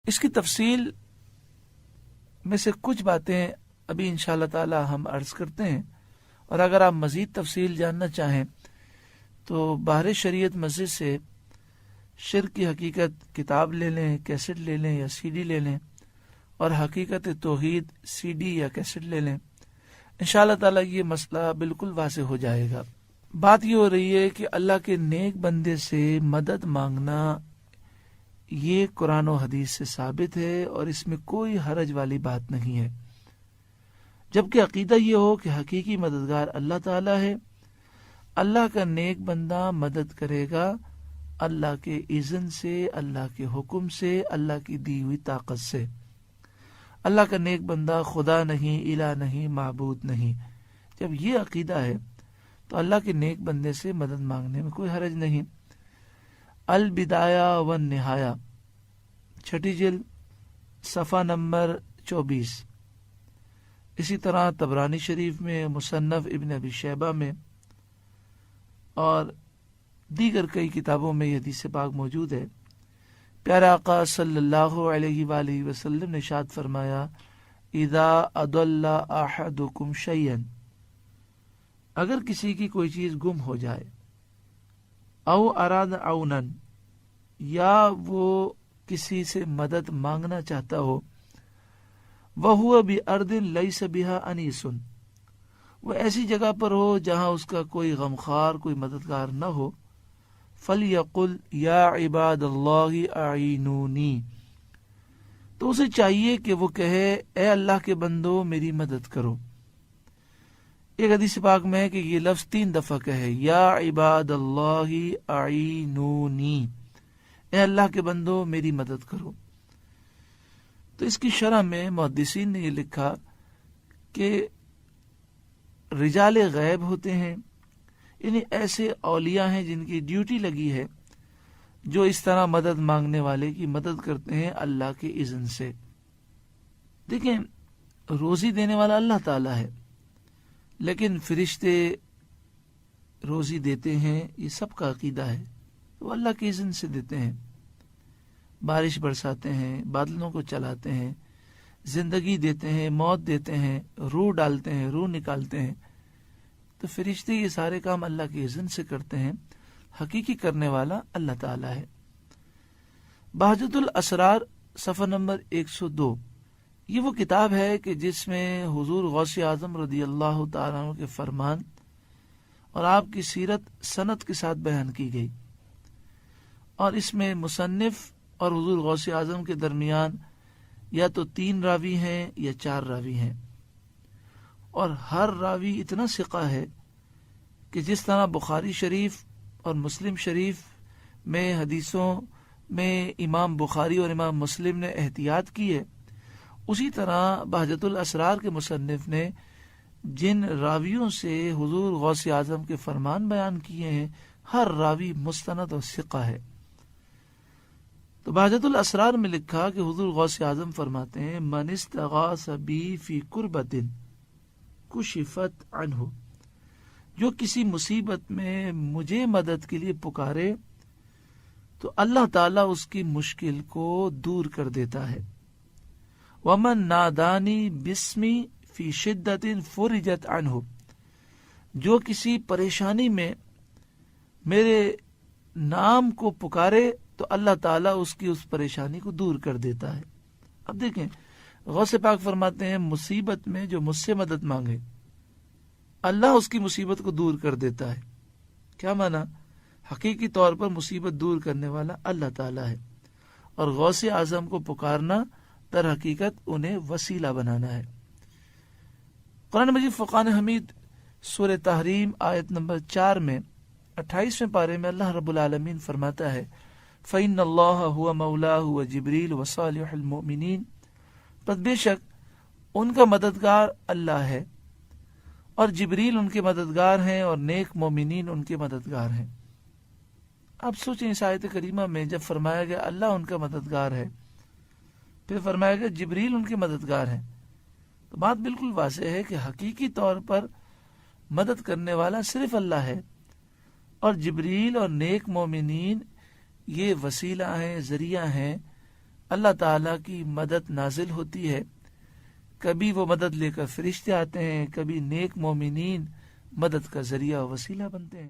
اس کی تفصیل میں سے کچھ باتیں ابھی انشاءاللہ تعالی ہم عرض کرتے ہیں، اور اگر آپ مزید تفصیل جاننا چاہیں تو بحر شریعت مسجد سے شرک کی حقیقت کتاب لے لیں، کیسٹ لے لیں یا سی ڈی لے لیں، اور حقیقت توحید سی ڈی یا کیسٹ لے لیں، انشاءاللہ تعالی یہ مسئلہ بالکل واضح ہو جائے گا۔ بات یہ ہو رہی ہے کہ اللہ کے نیک بندے سے مدد مانگنا یہ قرآن و حدیث سے ثابت ہے، اور اس میں کوئی حرج والی بات نہیں ہے، جبکہ عقیدہ یہ ہو کہ حقیقی مددگار اللہ تعالی ہے۔ اللہ کا نیک بندہ مدد کرے گا اللہ کے اذن سے، اللہ کے حکم سے، اللہ کی دی ہوئی طاقت سے۔ اللہ کا نیک بندہ خدا نہیں، الہ نہیں، معبود نہیں۔ جب یہ عقیدہ ہے تو اللہ کے نیک بندے سے مدد مانگنے میں کوئی حرج نہیں۔ البدایہ والنہایہ، 6 جلد، صفحہ نمبر 24۔ اسی طرح طبرانی شریف میں، مصنف ابن ابی شیبہ میں اور دیگر کئی کتابوں میں یہ حدیث پاک موجود ہے۔ پیارے آقا صلی اللہ علیہ وآلہ وسلم نے ارشاد فرمایا، اذا اضل احدکم شیئا، اگر کسی کی کوئی چیز گم ہو جائے، او اراد عونا، یا وہ کسی سے مدد مانگنا چاہتا ہو، وَهُوَ بِأَرْضٍ لَيْسَ بِهَا أَنِيسٌ، وہ ایسی جگہ پر ہو جہاں اس کا کوئی غمخوار، کوئی مددگار نہ ہو، فَلْيَقُلْ يَا عِبَادَ اللَّهِ أَعِينُونِي، تو اسے چاہیے کہ وہ کہے، اے اللہ کے بندو میری مدد کرو۔ ایک حدیث پاک میں ہے کہ یہ لفظ 3 دفعہ کہے، یا عباد اللہ اعینونی، اے اللہ کے بندو میری مدد کرو۔ تو اس کی شرح میں محدثین نے یہ لکھا کہ رجال غیب ہوتے ہیں، یعنی ایسے اولیاء ہیں جن کی ڈیوٹی لگی ہے، جو اس طرح مدد مانگنے والے کی مدد کرتے ہیں اللہ کے اذن سے۔ دیکھیں، روزی دینے والا اللہ تعالیٰ ہے، لیکن فرشتے روزی دیتے ہیں، یہ سب کا عقیدہ ہے، وہ اللہ کے اذن سے دیتے ہیں۔ بارش برساتے ہیں، بادلوں کو چلاتے ہیں، زندگی دیتے ہیں، موت دیتے ہیں، روح ڈالتے ہیں، روح نکالتے ہیں، تو فرشتے یہ سارے کام اللہ کے اذن سے کرتے ہیں۔ حقیقی کرنے والا اللہ تعالیٰ ہے۔ بہجت الاسرار، صفحہ نمبر 102، یہ وہ کتاب ہے کہ جس میں حضور غوث اعظم رضی اللہ تعالیٰ عنہ کے فرمان اور آپ کی سیرت سند کے ساتھ بیان کی گئی، اور اس میں مصنف اور حضور غوث اعظم کے درمیان یا تو 3 راوی ہیں یا 4 راوی ہیں، اور ہر راوی اتنا ثقہ ہے کہ جس طرح بخاری شریف اور مسلم شریف میں حدیثوں میں امام بخاری اور امام مسلم نے احتیاط کی ہے، اسی طرح بہجت الاسرار کے مصنف نے جن راویوں سے حضور غوث اعظم کے فرمان بیان کیے ہیں، ہر راوی مستند اور ثقہ ہے۔ تو بہجت الاسرار میں لکھا کہ حضور غوث اعظم فرماتے ہیں، من استغاث بی فی کربۃ کشفت عنہ، جو کسی مصیبت میں مجھے مدد کے لیے پکارے تو اللہ تعالیٰ اس کی مشکل کو دور کر دیتا ہے۔ ومن نادانی بسمی فی شدت فرجت عنہ، جو کسی پریشانی میں میرے نام کو پکارے تو اللہ تعالیٰ اس کی اس پریشانی کو دور کر دیتا ہے۔ اب دیکھیں، غوث پاک فرماتے ہیں مصیبت میں جو مجھ سے مدد مانگے اللہ اس کی مصیبت کو دور کر دیتا ہے۔ کیا مانا؟ حقیقی طور پر مصیبت دور کرنے والا اللہ تعالیٰ ہے، اور غوث اعظم کو پکارنا در حقیقت انہیں وسیلہ بنانا ہے۔ قرآن مجید فرقان حمید سورہ تحریم آیت نمبر 4 میں 28ویں پارے میں اللہ رب العالمین فرماتا ہے، فَإِنَّ اللَّهَ هُوَ مَوْلَاهُ وَجِبْرِيلُ وَصَالِحُ الْمُؤْمِنِينَ، پس بے شک ان کا مددگار اللہ ہے، اور جبریل ان کے مددگار ہیں، اور نیک مومنین ان کے مددگار ہیں۔ اب سوچیں، اس آیت کریمہ میں جب فرمایا گیا اللہ ان کا مددگار ہے، پھر فرمایا گیا جبریل ان کے مددگار ہیں، تو بات بالکل واضح ہے کہ حقیقی طور پر مدد کرنے والا صرف اللہ ہے، اور جبریل اور نیک مومنین یہ وسیلہ ہیں، ذریعہ ہیں اللہ تعالیٰ کی مدد نازل ہوتی ہے، کبھی وہ مدد لے کر فرشتے آتے ہیں، کبھی نیک مومنین مدد کا ذریعہ و وسیلہ بنتے ہیں۔